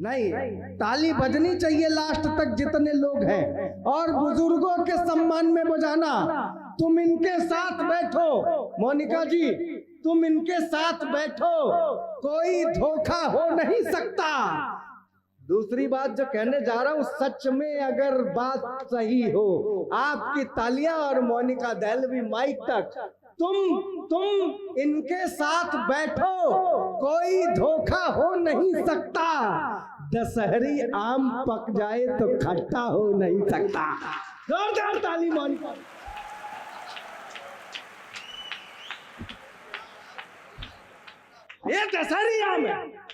नहीं, ताली बजनी चाहिए लास्ट तक जितने लोग हैं, और बुजुर्गों के सम्मान में बजाना। तुम इनके साथ बैठो मोनिका जी, तुम इनके साथ बैठो, कोई धोखा हो नहीं सकता। दूसरी बात जो कहने जा रहा हूं, सच में अगर बात सही हो, आपकी तालियां और मोनिका दहलवी माइक तक, तुम इनके साथ बैठो, कोई धोखा हो नहीं सकता। दशहरी आम पक जाए तो खट्टा हो नहीं सकता। जोरदार ताली मोनिका। ये दशहरी आम है।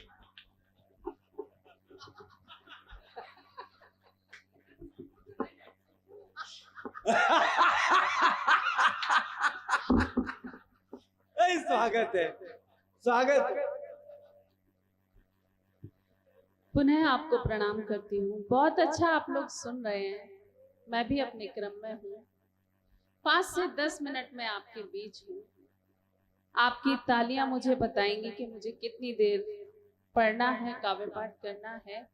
स्वागत है, स्वागत। पुनः आपको प्रणाम करती हूँ। बहुत अच्छा आप लोग सुन रहे हैं, मैं भी अपने क्रम में हूँ। 5 से 10 मिनट में आपके बीच हूँ। आपकी तालियां मुझे बताएंगी कि मुझे कितनी देर पढ़ना है, काव्य पाठ करना है।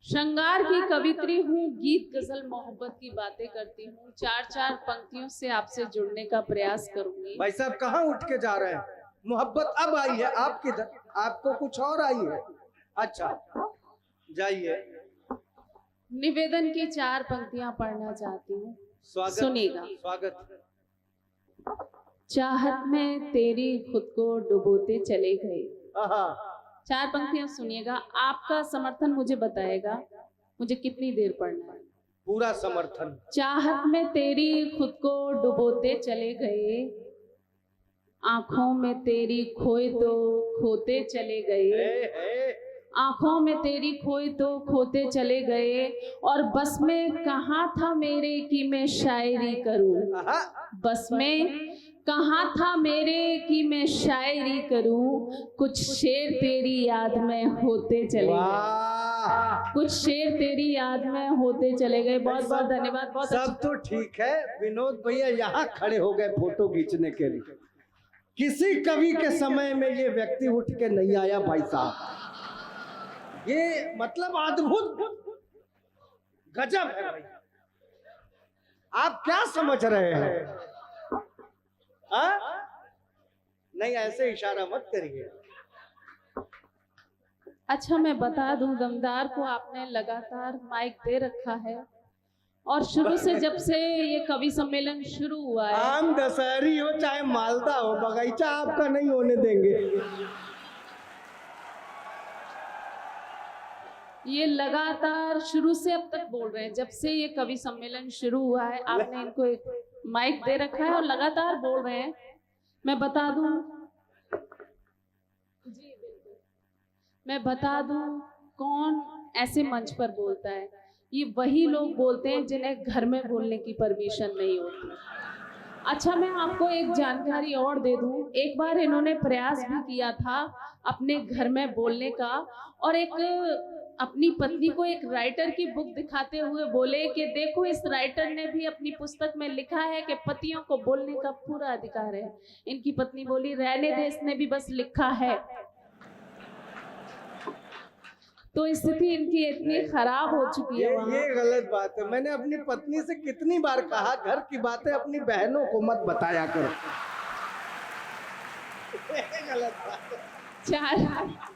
श्रृंगार की कवित्री हूँ, गीत गजल मोहब्बत की बातें करती हूँ। 4-4 पंक्तियों से आपसे जुड़ने का प्रयास करूंगी। भाई साहब कहाँ उठ के जा रहे हैं? मोहब्बत अब आई है आपकी, आपको कुछ और आई है। अच्छा जाइए। निवेदन की 4 पंक्तियां पढ़ना चाहती हूँ, सुनिएगा। स्वागत। चाहत में तेरी खुद को डुबोते चले गए। 4 पंक्तियां सुनिएगा, आपका समर्थन मुझे बताएगा मुझे कितनी देर पढ़ना है। पूरा समर्थन। चाहत में तेरी खुद को डुबोते चले गए, आंखों में तेरी खोए तो खोते चले गए, आंखों में तेरी खोए तो खोते चले गए, और बस में कहाँ था मेरे कि मैं शायरी करूं, बस में कहाँ था मेरे कि मैं शायरी करूं, कुछ शेर तेरी याद में होते चले गए, कुछ शेर तेरी याद में होते चले गए। बहुत बहुत धन्यवाद। बहुत सब तो ठीक है, विनोद भैया यहाँ खड़े हो गए फोटो खींचने के लिए। किसी कवि के समय में ये व्यक्ति उठ के नहीं आया भाई साहब, ये मतलब अद्भुत गजब है भाई। आप क्या समझ रहे हैं? नहीं ऐसे इशारा मत करिए। अच्छा मैं बता दूं, दमदार को आपने लगातार माइक दे रखा है, और शुरू से जब से ये कवि सम्मेलन शुरू हुआ है, आम दशहरी हो चाहे मालदा हो, बगीचा आपका नहीं होने देंगे। ये लगातार शुरू से अब तक बोल रहे हैं। जब से ये कवि सम्मेलन शुरू हुआ है, आपने इनको एक माइक दे रखा है और लगातार बोल रहे हैं। मैं बता दूं, जी बिल्कुल, मैं बता दूं कौन ऐसे मंच पर बोलता है। ये वही लोग बोलते हैं जिन्हें घर में बोलने की परमिशन नहीं होती। अच्छा मैं आपको एक जानकारी और दे दूं, एक बार इन्होंने प्रयास भी किया था अपने घर में बोलने का, और एक अपनी पत्नी को एक राइटर की बुक दिखाते हुए बोले कि देखो इस राइटर ने भी अपनी पुस्तक में लिखा है कि पतियों को बोलने का पूरा अधिकार है। इनकी पत्नी बोली रहने दे, इसने भी बस लिखा है। तो स्थिति इनकी इतनी खराब हो चुकी है। ये गलत बात है। मैंने अपनी पत्नी से कितनी बार कहा, घर की बातें अपनी बहनों को मत बताया करो। गलत बात है। 4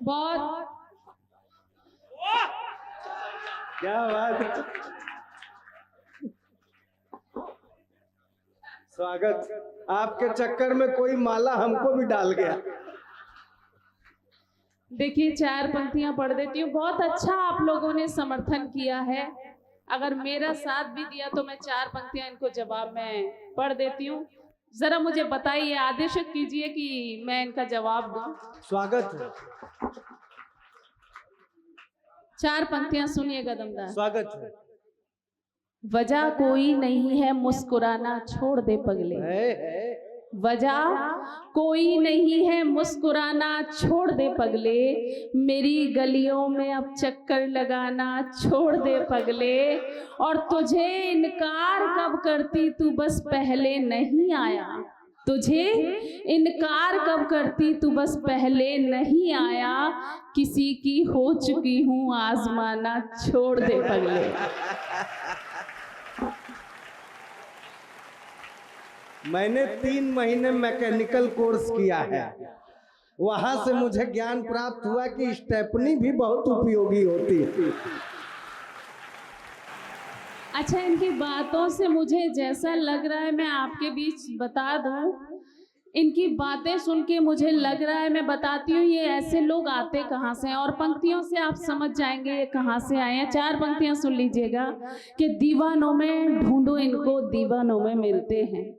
बहुत क्या बात है। स्वागत। आपके चक्कर में कोई माला हमको भी डाल गया। देखिए 4 पंक्तियां पढ़ देती हूँ। बहुत अच्छा आप लोगों ने समर्थन किया है। अगर मेरा साथ भी दिया तो मैं 4 पंक्तियां इनको जवाब में पढ़ देती हूँ। जरा मुझे बताइए, आदेश कीजिए कि मैं इनका जवाब दूं। स्वागत। 4 पंक्तियां सुनिएगा दमदार। स्वागत। वजह कोई नहीं है मुस्कुराना, छोड़ दे पगले। वजह कोई नहीं है मुस्कुराना, छोड़ दे पगले, मेरी गलियों में अब चक्कर लगाना, छोड़ दे पगले। और तुझे इनकार कब करती तू बस पहले नहीं आया, तुझे इनकार कब करती तू बस पहले नहीं आया, किसी की हो चुकी हूँ आजमाना, छोड़ दे पगले। मैंने 3 महीने मैकेनिकल कोर्स किया है, वहां से मुझे ज्ञान प्राप्त हुआ कि स्टेपनी भी बहुत उपयोगी होती है। अच्छा, इनकी बातों से मुझे जैसा लग रहा है, मैं आपके बीच बता दूं, इनकी बातें सुन के मुझे लग रहा है, मैं बताती हूँ, ये ऐसे लोग आते कहाँ से हैं। और पंक्तियों से आप समझ जाएंगे ये कहाँ से आए हैं। 4 पंक्तियां सुन लीजिएगा कि दीवानों में ढूंढो इनको, दीवानों में मिलते हैं,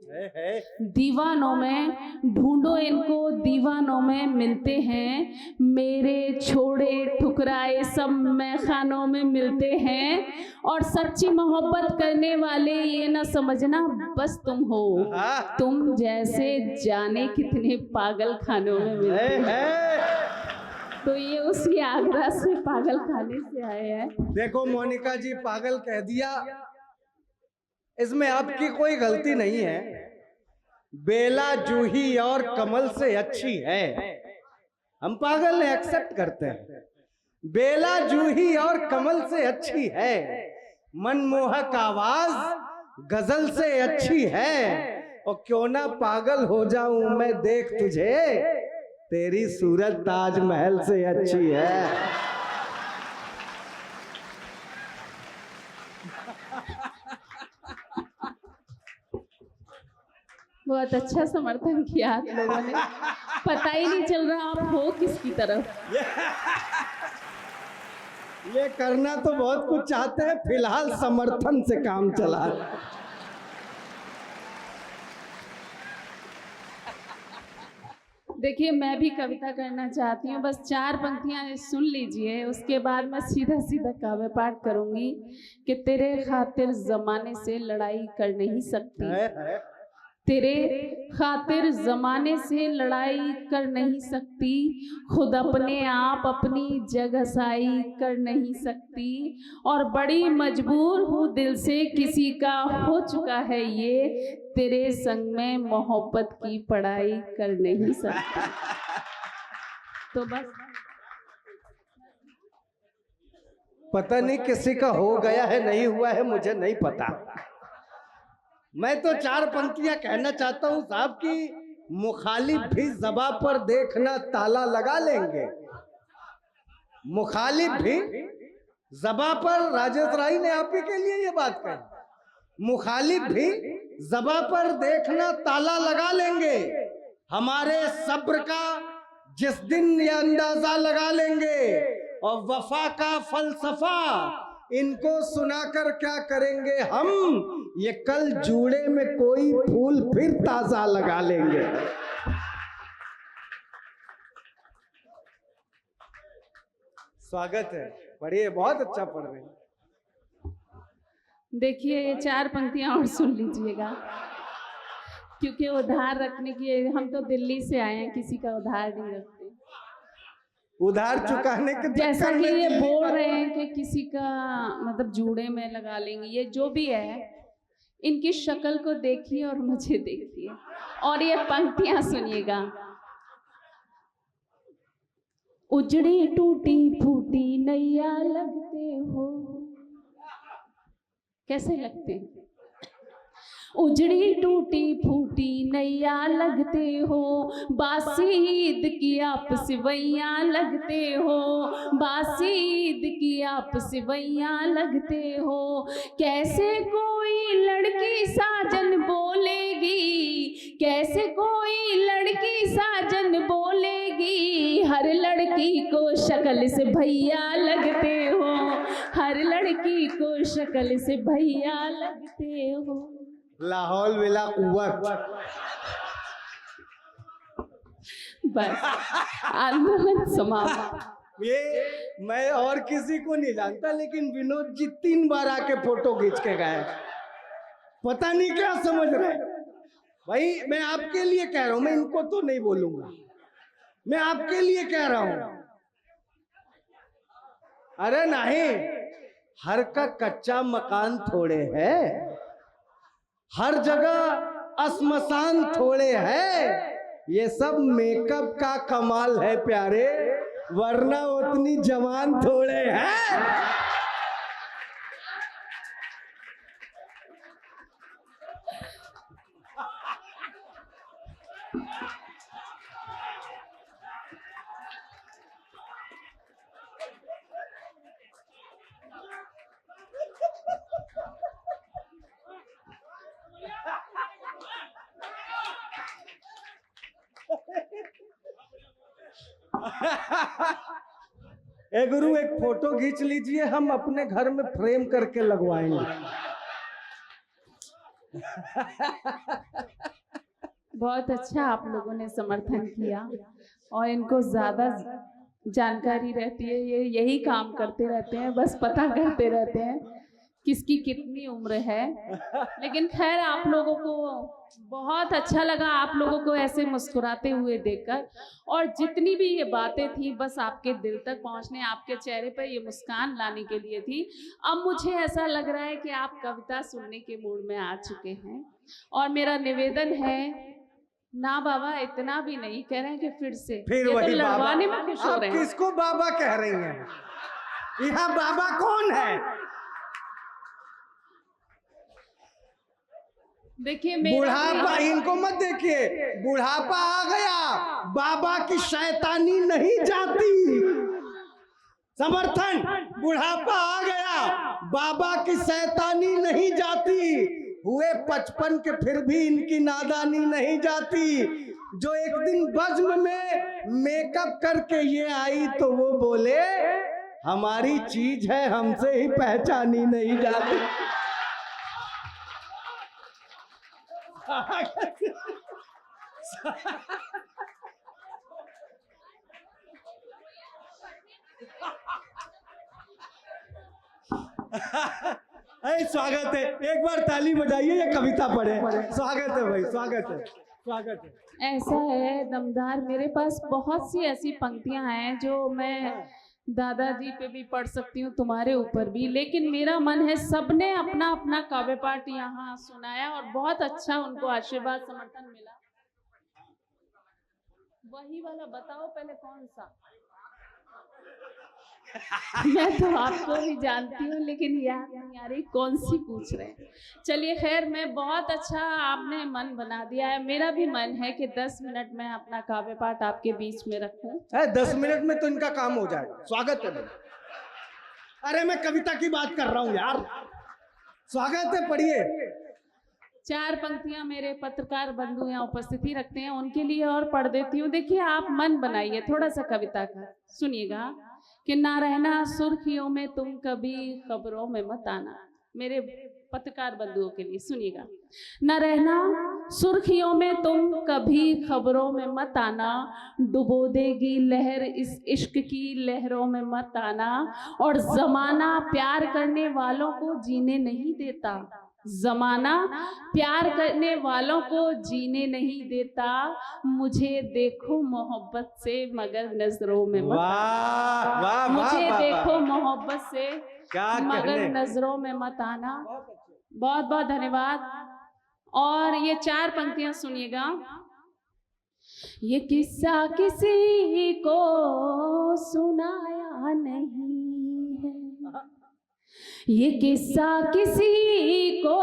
दीवानों में ढूंढो इनको, दीवानों में मिलते हैं, मेरे छोड़े ठुकराए सब मैखानों में मिलते हैं। और सच्ची मोहब्बत करने वाले ये ना समझना बस तुम हो, तुम जैसे जाने कितने पागल खानों में मिलते हैं। तो ये उसी आगरा से पागल खाने से आए हैं। देखो मोनिका जी, पागल कह दिया, इसमें आपकी कोई गलती नहीं है। बेला जूही और कमल से अच्छी है, हम पागल एक्सेप्ट करते हैं। बेला जूही और कमल से अच्छी है, मनमोहक आवाज गजल से अच्छी है। और क्यों ना पागल हो जाऊं मैं देख तुझे, तेरी सूरत ताजमहल से अच्छी है। बहुत अच्छा समर्थन किया आप लोगों ने, पता ही नहीं चल रहा आप हो किसकी तरफ। ये करना तो बहुत कुछ चाहते हैं, फिलहाल समर्थन से काम चला। देखिए, मैं भी कविता करना चाहती हूँ, बस 4 पंक्तियाँ सुन लीजिए, उसके बाद मैं सीधा सीधा काव्य पाठ करूंगी कि तेरे खातिर जमाने से लड़ाई कर नहीं सकती, तेरे खातिर जमाने से लड़ाई कर नहीं सकती, खुद अपने आप अपनी जगहसाई कर नहीं सकती, और बड़ी मजबूर हूँ दिल से किसी का हो चुका है ये, तेरे संग में मोहब्बत की पढ़ाई कर नहीं सकती। तो बस पता नहीं किसी का हो गया है नहीं हुआ है, मुझे नहीं पता। मैं तो 4 पंक्तियां कहना चाहता हूं साहब कि मुखालिफ भी ज़बां पर देखना ताला लगा लेंगे, मुखालिफ भी ज़बां पर, राजेश राय ने आप ही के लिए ये बात कही, मुखालिफ भी ज़बां पर देखना ताला लगा लेंगे, हमारे सब्र का जिस दिन ये अंदाजा लगा लेंगे, और वफा का फलसफा इनको सुनाकर क्या करेंगे हम, ये कल जूड़े में कोई फूल फिर ताजा लगा लेंगे। स्वागत है, पढ़िए, बहुत अच्छा पढ़ रहे हैं। देखिए, ये 4 पंक्तियां और सुन लीजिएगा, क्योंकि उधार रखने की, हम तो दिल्ली से आए हैं, किसी का उधार नहीं रखते। उधार चुकाने के जैसा कि ये बोल रहे हैं कि किसी का मतलब जूड़े में लगा लेंगे, ये जो भी है, इनकी शक्ल को देखिए और मुझे देखिए और ये पंक्तियां सुनिएगा। उजड़ी टूटी फूटी नैया लगते हो, कैसे लगते हैं? उजड़ी टूटी फूटी नैया लगते हो, बासी ईद की आप सिवैया लगते हो, बासी ईद की आप सिवैया लगते हो, कैसे कोई लड़की साजन बोलेगी, कैसे कोई लड़की साजन बोलेगी, हर लड़की को शक्ल से भैया लगते हो, हर लड़की को शक्ल से भैया लगते हो। लाहौल विला कुव्वत। बस आंदोलन समाप्त। ये मैं और किसी को नहीं जानता, लेकिन विनोद जी 3 बार आके फोटो खींच के गए, पता नहीं क्या समझ रहे। भाई मैं आपके लिए कह रहा हूं, मैं इनको तो नहीं बोलूंगा, मैं आपके लिए कह रहा हूं। अरे नहीं, हर का कच्चा मकान थोड़े है, हर जगह श्मशान थोड़े है। ये सब मेकअप का कमाल है प्यारे, वरना उतनी जवान थोड़े है। ए गुरु, एक फोटो खींच लीजिए, हम अपने घर में फ्रेम करके लगवाएंगे। बहुत अच्छा आप लोगों ने समर्थन किया, और इनको ज्यादा जानकारी रहती है, ये यही काम करते रहते हैं, बस पता करते रहते हैं किसकी कितनी उम्र है। लेकिन खैर, आप लोगों को बहुत अच्छा लगा, आप लोगों को ऐसे मुस्कुराते हुए देखकर, और जितनी भी ये बातें थी बस आपके दिल तक पहुंचने, आपके चेहरे पर ये मुस्कान लाने के लिए थी। अब मुझे ऐसा लग रहा है कि आप कविता सुनने के मूड में आ चुके हैं, और मेरा निवेदन है, ना बाबा इतना भी नहीं कह रहे हैं कि फिर से फिर ये वही तो लड़वाने में खुश हो आप रहे हैं। किसको बाबा कह रही हैं? यहाँ बाबा कौन है? देखिए, बुढ़ापा, इनको मत देखिए, बुढ़ापा आ गया, बाबा की शैतानी नहीं जाती। समर्थन, बुढ़ापा आ गया, बाबा की शैतानी नहीं जाती। हुए 55 के फिर भी इनकी नादानी नहीं जाती। जो एक दिन बज्म में मेकअप करके ये आई तो वो बोले हमारी चीज है, हमसे ही पहचानी नहीं जाती। स्वागत है, एक बार ताली बजाइए या कविता पढ़े। स्वागत है भाई, स्वागत है, स्वागत है। ऐसा है दमदार, मेरे पास बहुत सी ऐसी पंक्तियां हैं जो मैं दादाजी पे भी पढ़ सकती हूँ, तुम्हारे ऊपर भी, लेकिन मेरा मन है, सबने अपना अपना काव्य पाठ यहाँ सुनाया और बहुत अच्छा उनको आशीर्वाद समर्थन मिला। वही वाला बताओ पहले कौन सा। मैं तो आपको भी जानती हूँ, लेकिन याद नहीं आ रही कौन सी पूछ रहे हैं। चलिए खैर, मैं बहुत अच्छा, आपने मन बना दिया है। मेरा भी मन है कि 10 मिनट में अपना काव्य पाठ आपके बीच में रखूं। 10 मिनट में तो इनका काम हो जाएगा। स्वागत है। अरे मैं कविता की बात कर रहा हूँ यार। स्वागत है, पढ़िए। 4 पंक्तियां मेरे पत्रकार बंधु यहाँ उपस्थिति रखते हैं, उनके लिए और पढ़ देती हूँ। देखिए, आप मन बनाइए थोड़ा सा कविता का, सुनिएगा कि ना रहना सुर्खियों में तुम कभी खबरों में मत आना। मेरे पत्रकार बंधुओं के लिए सुनिएगा। न रहना सुर्खियों में तुम कभी खबरों में मत आना, डुबो देगी लहर इस इश्क की लहरों में मत आना, और जमाना प्यार करने वालों को जीने नहीं देता, जमाना प्यार करने वालों को जीने नहीं देता, मुझे देखो मोहब्बत से मगर नजरों में मत आना, मुझे देखो मोहब्बत से मगर नजरों में मत आना। बहुत बहुत धन्यवाद। और ये 4 पंक्तियां सुनिएगा। ये किस्सा किसी को सुनाया नहीं है, ये किस्सा किसी को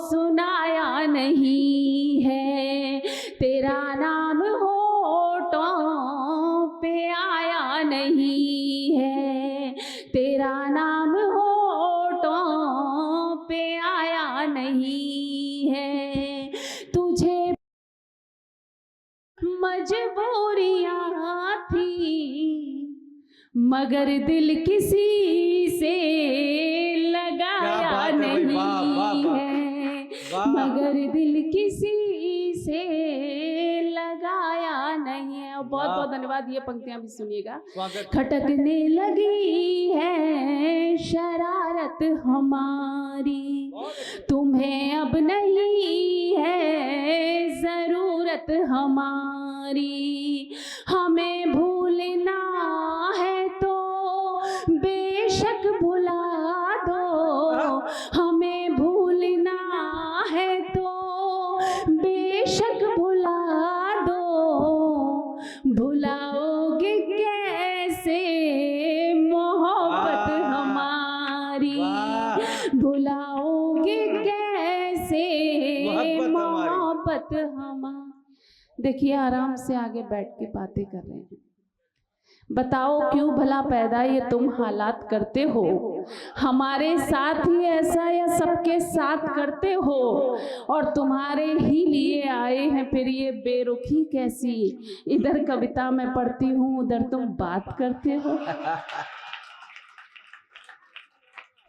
सुनाया नहीं है, तेरा नाम होठों पे आया नहीं है, तेरा नाम होठों पे आया नहीं है, तुझे मजबूरियां थी मगर दिल किसी से लगाया नहीं है, मगर दिल किसी से लगाया नहीं है। और बहुत बहुत धन्यवाद। ये पंक्तियां भी सुनिएगा। खटकने लगी है शरारत हमारी, तुम्हें अब नहीं है सूरत हमारी, हमें भूलना है तो बेशक भुला दो, हमें भूलना है तो बेशक भुला दो, भुलाओगे कैसे मोहब्बत हमारी, भुलाओगे कैसे मोहब्बत हमारी। देखिए आराम से आगे बैठ के बातें कर रहे हैं। बताओ क्यों भला पैदा ये तुम हालात करते हो, हमारे साथ ही ऐसा या सबके साथ करते हो, और तुम्हारे ही लिए आए हैं फिर ये बेरुखी कैसी, इधर कविता मैं पढ़ती हूँ उधर तुम बात करते हो।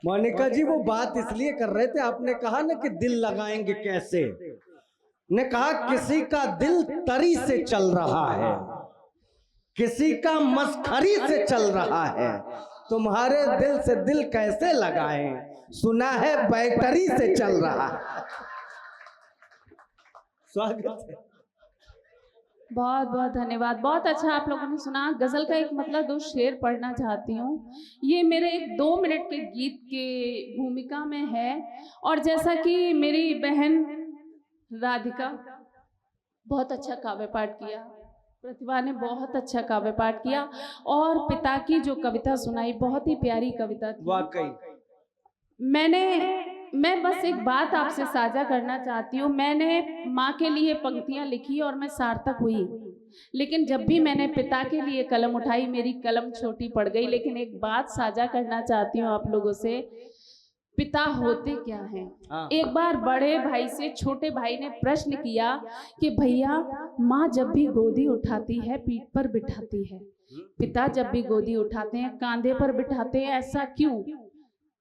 मोनिका जी वो बात इसलिए कर रहे थे, आपने कहा ना कि दिल लगाएंगे कैसे, ने कहा किसी का दिल तरी से चल रहा है, किसी का मस्खरी से चल रहा है, तुम्हारे दिल से दिल कैसे लगाएं, सुना है बैटरी से चल रहा है। स्वागत है। बहुत बहुत धन्यवाद, बहुत अच्छा आप लोगों ने सुना। गजल का एक मतलब 2 शेर पढ़ना चाहती हूँ। ये मेरे एक 2 मिनट के गीत के भूमिका में है, और जैसा कि मेरी बहन राधिका बहुत अच्छा काव्य पाठ किया, प्रतिभा ने बहुत अच्छा काव्य पाठ किया, और पिता की जो कविता सुनाई बहुत ही प्यारी कविता थी। वाकई मैं बस एक बात आपसे साझा करना चाहती हूँ। मैंने माँ के लिए पंक्तियाँ लिखी और मैं सार्थक हुई, लेकिन जब भी मैंने पिता के लिए कलम उठाई मेरी कलम छोटी पड़ गई। लेकिन एक बात साझा करना चाहती हूँ आप लोगों से, पिता होते क्या हैं। एक बार बड़े भाई से छोटे भाई ने प्रश्न किया कि भैया माँ जब भी गोदी उठाती है पीठ पर बिठाती है, पिता जब भी गोदी उठाते हैं कांधे पर बिठाते हैं, ऐसा क्यों?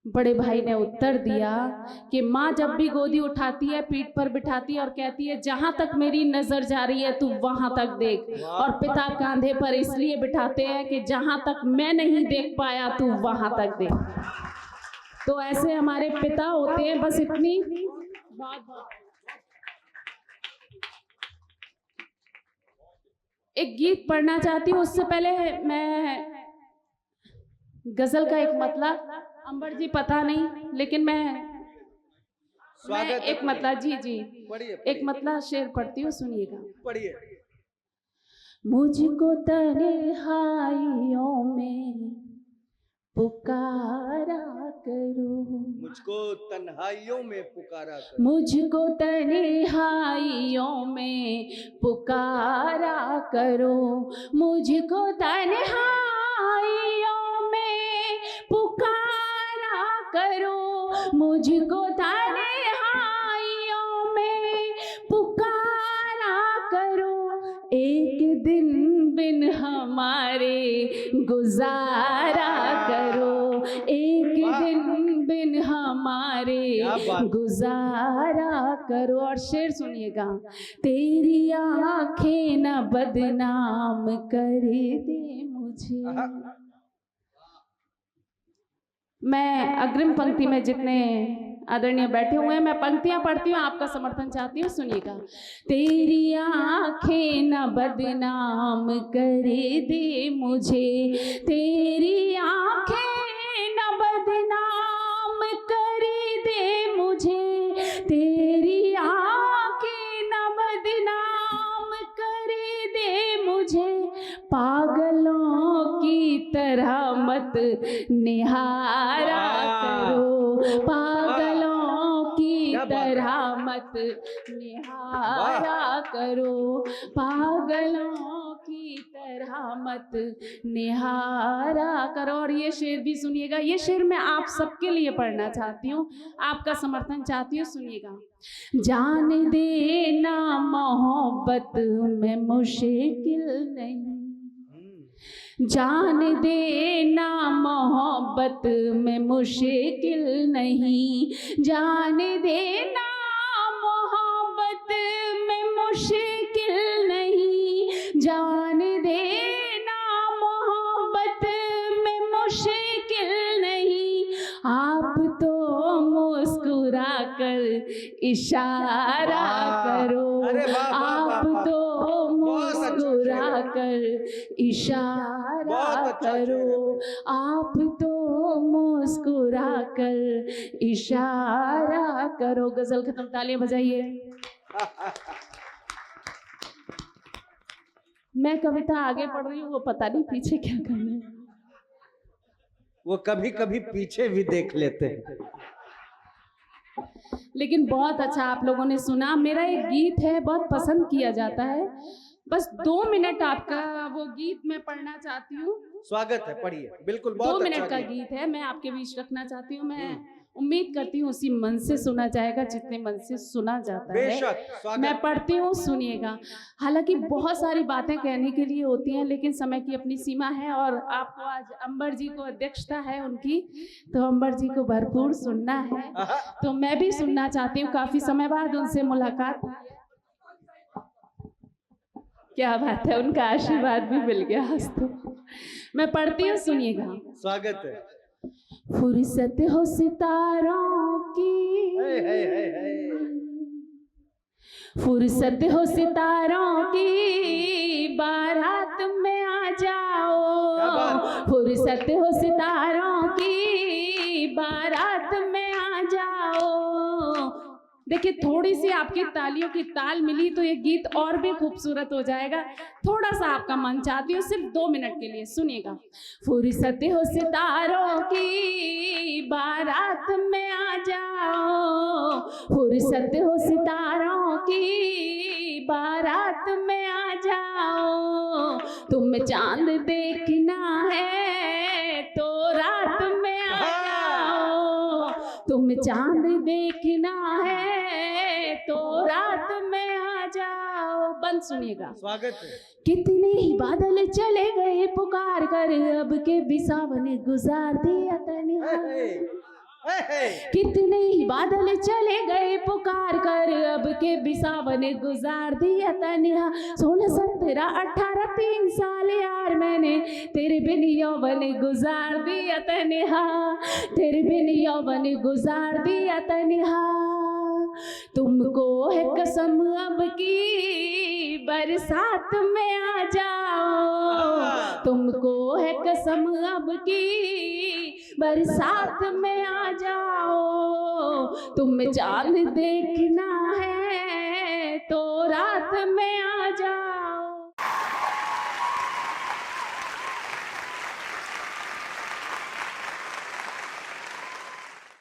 बड़े भाई ने उत्तर दिया कि माँ जब भी गोदी उठाती है पीठ पर बिठाती है और कहती है जहां तक मेरी नजर जा रही है तू वहां तक देख, और पिता कांधे पर इसलिए बिठाते हैं कि जहां तक मैं नहीं देख पाया तू वहां तक देख। तो ऐसे हमारे पिता होते हैं। बस इतनी बात। एक गीत पढ़ना चाहती हूँ, उससे पहले मैं गजल का एक मतलब, अंबर जी पता नहीं लेकिन मैं एक मतलब जी एक मतलब शेर पढ़ती हूँ, सुनिएगा। पढ़िए। मुझको तन्हाइयों में पुकारा करो, मुझको तन्हाइयों में पुकारा करो, मुझको तन्हाइयों में पुकारा करो, मुझको तन्हाइयों में पुकारा करो, मुझको तन्हाइयों में पुकारा करो, एक दिन बिन हमारे गुजारा करो, एक दिन बिन हमारे गुजारा करो। और शेर सुनिएगा, तेरी आंखें न बदनाम कर दे मुझे। मैं अग्रिम पंक्ति में जितने आदरणीय बैठे हुए हैं मैं पंक्तियां पढ़ती हूँ, आपका समर्थन चाहती हूँ, सुनिएगा। तेरी आंखें न बदनाम कर दे मुझे, तेरी आंखें न बदनाम कर दे मुझे, तेरी आंखें न बदनाम कर दे मुझे, पागलों की तरह मत निहारा करो, पागलों की तरह मत निहारा करो, पागलों की तरह मत निहारा करो। और ये शेर भी सुनिएगा, ये शेर मैं आप सबके लिए पढ़ना चाहती हूँ, आपका समर्थन चाहती हूँ, सुनिएगा। जान देना मोहब्बत में मुश्किल नहीं, जान देना मोहब्बत में मुश्किल नहीं, जान देना मोहब्बत में मुश्किल नहीं, जान देना मोहब्बत में मुश्किल नहीं, आप तो मुस्कुरा कर इशारा करो। अरे वाह, वाह, आप वाह, वाह। तो बहुत अच्छा मुस्कुरा शेर है। कर इशारा बहुत अच्छा शेर है करो। आप तो मुस्कुरा कर इशारा करो। गजल खत्म, तालियां बजाइए। मैं कविता आगे पढ़ रही हूँ, वो पता नहीं पीछे क्या करना है। वो कभी कभी पीछे भी देख लेते हैं। लेकिन बहुत अच्छा आप लोगों ने सुना। मेरा एक गीत है, बहुत पसंद किया जाता है। बस 2 मिनट आपका वो गीत मैं पढ़ना चाहती हूँ। स्वागत है, पढ़िए। बिल्कुल, 2 बहुत मिनट अच्छा का गीत। गीत है, मैं आपके बीच रखना चाहती हूँ। मैं उम्मीद करती हूँ उसी मन से सुना जाएगा जितने मन से सुना जाता है। बेशक, स्वागत। मैं पढ़ती हूँ, सुनिएगा। हालांकि बहुत सारी बातें कहने के लिए होती हैं, लेकिन समय की अपनी सीमा है और आपको आज अंबर जी को अध्यक्षता है उनकी, तो अंबर जी को भरपूर सुनना है। तो मैं भी सुनना चाहती हूँ, काफी समय बाद उनसे मुलाकात। क्या बात है, उनका आशीर्वाद भी मिल गया आज तो। मैं पढ़ती हूँ, सुनिएगा। स्वागत है। फुर्सत हो सितारों की, फुर्सत हो सितारों की, बारात में आ जाओ। फुर्सत हो सितारों की, बारात में आ जाओ। देखिए, थोड़ी सी आपकी तालियों की ताल मिली तो ये गीत और भी खूबसूरत हो जाएगा। थोड़ा सा आपका मन चाहती हूँ, सिर्फ 2 मिनट के लिए सुनिएगा। फुर्सत हो सितारों की, बारात में आ जाओ। फुर्सत हो सितारों की, बारात में आ जाओ। तुम चांद देखना है तो रात में आ जाओ। तुम चांद देखना है तो रात में आ जाओ। बंद सुनिएगा। स्वागत है। कितने ही बादल चले गए पुकार कर, अब के भी सावन गुजार दिया तन्हा। कितने ही बादल चले गए पुकार कर, अब के भी सावन गुजार दिया तन्हा। 16, 17, 18, 3 साल यार मैंने तेरे बिन यौवन गुजार दिया तन्हा। तेरे बिन यौवन गुजार दिया तन्हा। तुमको है कसम अब की बरसात में आ जाओ। तुमको है कसम अब की बरसात में आ जाओ। तुम चांद देखना है तो रात में आ जाओ।